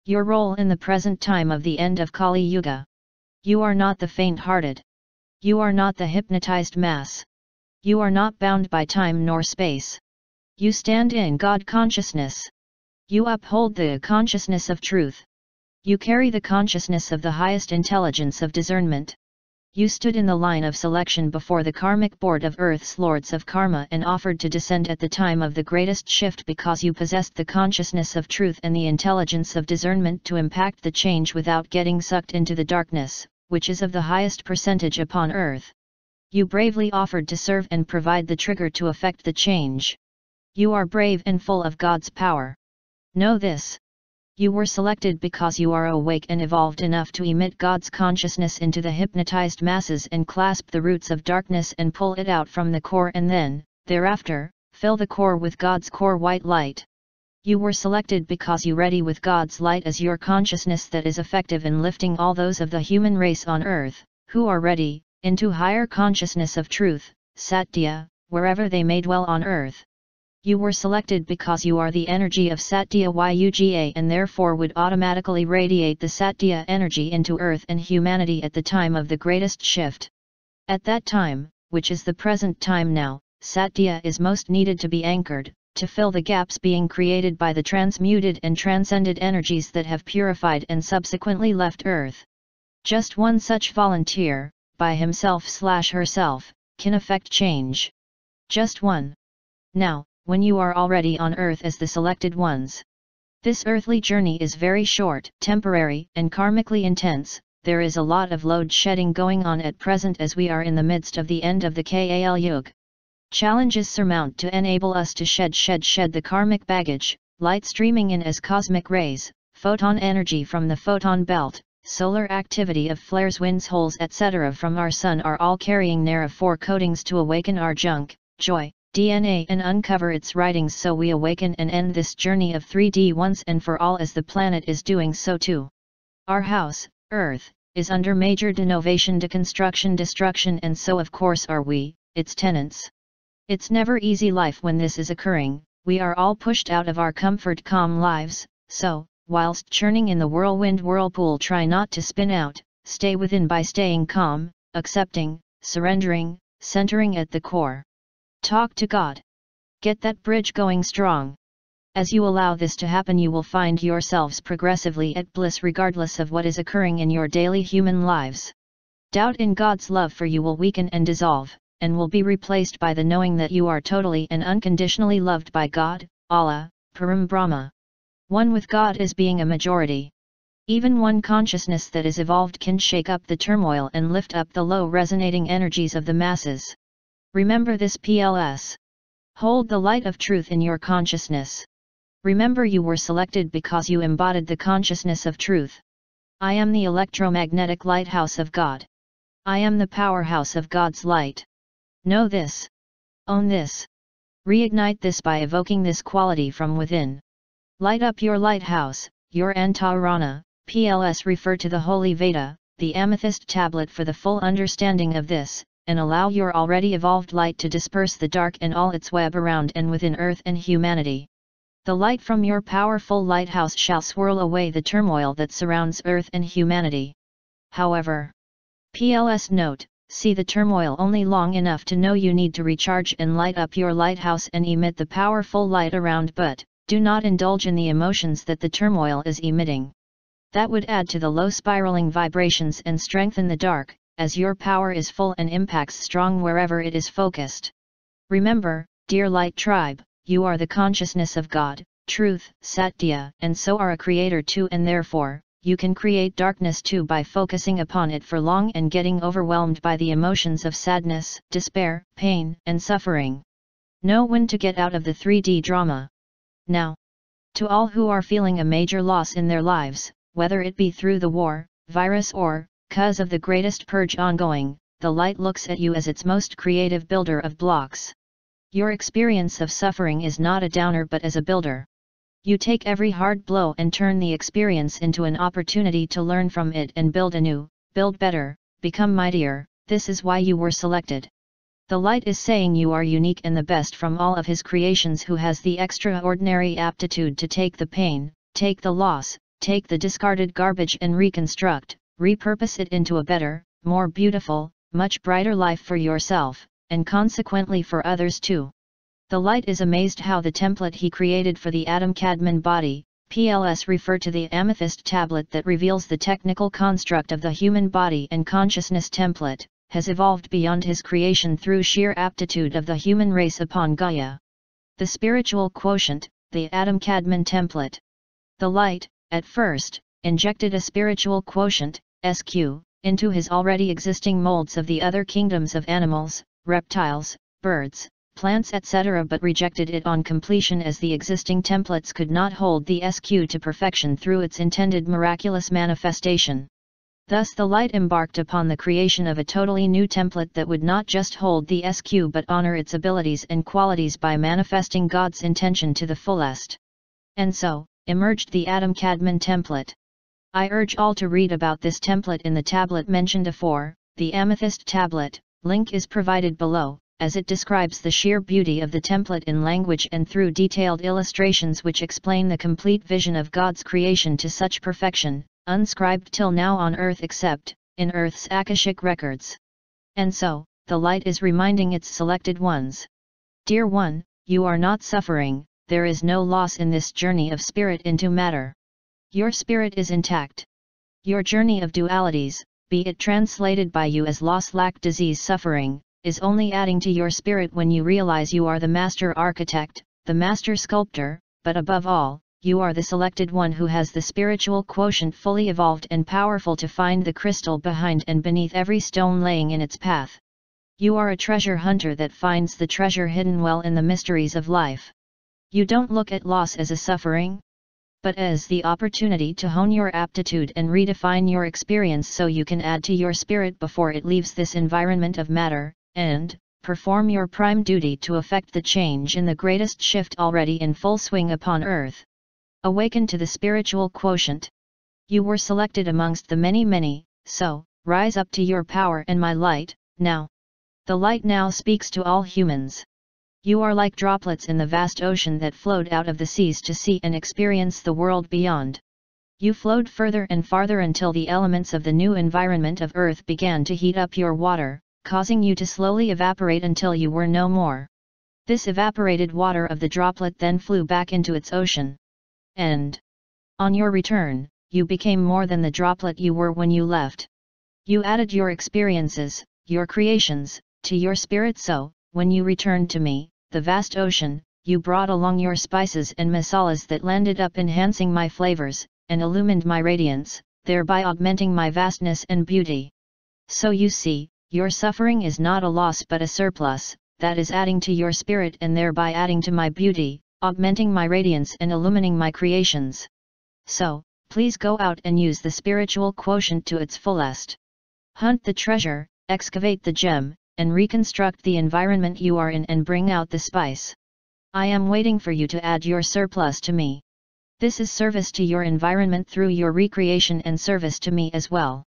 Your role in the present time of the end of Kali Yuga. You are not the faint-hearted. You are not the hypnotized mass. You are not bound by time nor space. You stand in God consciousness. You uphold the consciousness of truth. You carry the consciousness of the highest intelligence of discernment. You stood in the line of selection before the karmic board of Earth's lords of karma and offered to descend at the time of the greatest shift because you possessed the consciousness of truth and the intelligence of discernment to impact the change without getting sucked into the darkness, which is of the highest percentage upon Earth. You bravely offered to serve and provide the trigger to effect the change. You are brave and full of God's power. Know this. You were selected because you are awake and evolved enough to emit God's consciousness into the hypnotized masses and clasp the roots of darkness and pull it out from the core and then, thereafter, fill the core with God's core white light. You were selected because you ready with God's light as your consciousness that is effective in lifting all those of the human race on earth, who are ready, into higher consciousness of truth, Satya, wherever they may dwell on earth. You were selected because you are the energy of Satya Yuga and therefore would automatically radiate the Satya energy into Earth and humanity at the time of the greatest shift. At that time, which is the present time now, Satya is most needed to be anchored, to fill the gaps being created by the transmuted and transcended energies that have purified and subsequently left Earth. Just one such volunteer, by himself/herself, can effect change. Just one. Now, when you are already on Earth as the selected ones. This earthly journey is very short, temporary, and karmically intense. There is a lot of load shedding going on at present as we are in the midst of the end of the Kali Yuga. Challenges surmount to enable us to shed the karmic baggage, light streaming in as cosmic rays, photon energy from the photon belt, solar activity of flares, winds, holes, etc. from our sun are all carrying their four coatings to awaken our junk, joy, DNA and uncover its writings so we awaken and end this journey of 3D once and for all as the planet is doing so too. Our house, Earth, is under major denovation, deconstruction, destruction, and so of course are we, its tenants. It's never easy life when this is occurring. We are all pushed out of our comfort calm lives, so, whilst churning in the whirlwind whirlpool, try not to spin out, stay within by staying calm, accepting, surrendering, centering at the core. Talk to God. Get that bridge going strong. As you allow this to happen, you will find yourselves progressively at bliss regardless of what is occurring in your daily human lives. Doubt in God's love for you will weaken and dissolve, and will be replaced by the knowing that you are totally and unconditionally loved by God, Allah, Param Brahma. One with God is being a majority. Even one consciousness that is evolved can shake up the turmoil and lift up the low resonating energies of the masses. Remember this PLS. Hold the light of truth in your consciousness. Remember you were selected because you embodied the consciousness of truth. I am the electromagnetic lighthouse of God. I am the powerhouse of God's light. Know this. Own this. Reignite this by evoking this quality from within. Light up your lighthouse, your antarana. PLS refer to the Holy Veda, the amethyst tablet for the full understanding of this, and allow your already evolved light to disperse the dark and all its web around and within Earth and humanity. The light from your powerful lighthouse shall swirl away the turmoil that surrounds Earth and humanity. However, PLS note, see the turmoil only long enough to know you need to recharge and light up your lighthouse and emit the powerful light around, but do not indulge in the emotions that the turmoil is emitting. That would add to the low spiraling vibrations and strengthen the dark, as your power is full and impacts strong wherever it is focused. Remember, dear light tribe, you are the consciousness of God, truth, Satya, and so are a creator too, and therefore, you can create darkness too by focusing upon it for long and getting overwhelmed by the emotions of sadness, despair, pain, and suffering. Know when to get out of the 3D drama. Now, to all who are feeling a major loss in their lives, whether it be through the war, virus, or cause of the greatest purge ongoing, the light looks at you as its most creative builder of blocks. Your experience of suffering is not a downer but as a builder. You take every hard blow and turn the experience into an opportunity to learn from it and build anew, build better, become mightier. This is why you were selected. The light is saying you are unique and the best from all of his creations, who has the extraordinary aptitude to take the pain, take the loss, take the discarded garbage and reconstruct, repurpose it into a better, more beautiful, much brighter life for yourself, and consequently for others too. The light is amazed how the template he created for the Adam Kadmon body, PLS refer to the amethyst tablet that reveals the technical construct of the human body and consciousness template, has evolved beyond his creation through sheer aptitude of the human race upon Gaia. The spiritual quotient, the Adam Kadmon template. The light, at first, injected a spiritual quotient, SQ, into his already existing molds of the other kingdoms of animals, reptiles, birds, plants etc. but rejected it on completion as the existing templates could not hold the SQ to perfection through its intended miraculous manifestation. Thus the light embarked upon the creation of a totally new template that would not just hold the SQ but honor its abilities and qualities by manifesting God's intention to the fullest. And so, emerged the Adam Kadmon template. I urge all to read about this template in the tablet mentioned afore, the Amethyst tablet. Link is provided below, as it describes the sheer beauty of the template in language and through detailed illustrations which explain the complete vision of God's creation to such perfection, unscribed till now on earth except, in earth's Akashic records. And so, the light is reminding its selected ones. Dear one, you are not suffering, there is no loss in this journey of spirit into matter. Your spirit is intact. Your journey of dualities, be it translated by you as loss, lack, disease, suffering, is only adding to your spirit when you realize you are the master architect, the master sculptor, but above all, you are the selected one who has the spiritual quotient fully evolved and powerful to find the crystal behind and beneath every stone laying in its path. You are a treasure hunter that finds the treasure hidden well in the mysteries of life. You don't look at loss as a suffering, but as the opportunity to hone your aptitude and redefine your experience so you can add to your spirit before it leaves this environment of matter, and perform your prime duty to effect the change in the greatest shift already in full swing upon earth. Awaken to the spiritual quotient. You were selected amongst the many, so, rise up to your power and my light, now. The light now speaks to all humans. You are like droplets in the vast ocean that flowed out of the seas to see and experience the world beyond. You flowed further and farther until the elements of the new environment of Earth began to heat up your water, causing you to slowly evaporate until you were no more. This evaporated water of the droplet then flew back into its ocean. And on your return, you became more than the droplet you were when you left. You added your experiences, your creations, to your spirit so, when you returned to me, the vast ocean, you brought along your spices and masalas that landed up enhancing my flavors, and illumined my radiance, thereby augmenting my vastness and beauty. So you see, your suffering is not a loss but a surplus, that is adding to your spirit and thereby adding to my beauty, augmenting my radiance and illumining my creations. So, please go out and use the spiritual quotient to its fullest. Hunt the treasure, excavate the gem, and reconstruct the environment you are in and bring out the spice. I am waiting for you to add your surplus to me. This is service to your environment through your recreation and service to me as well.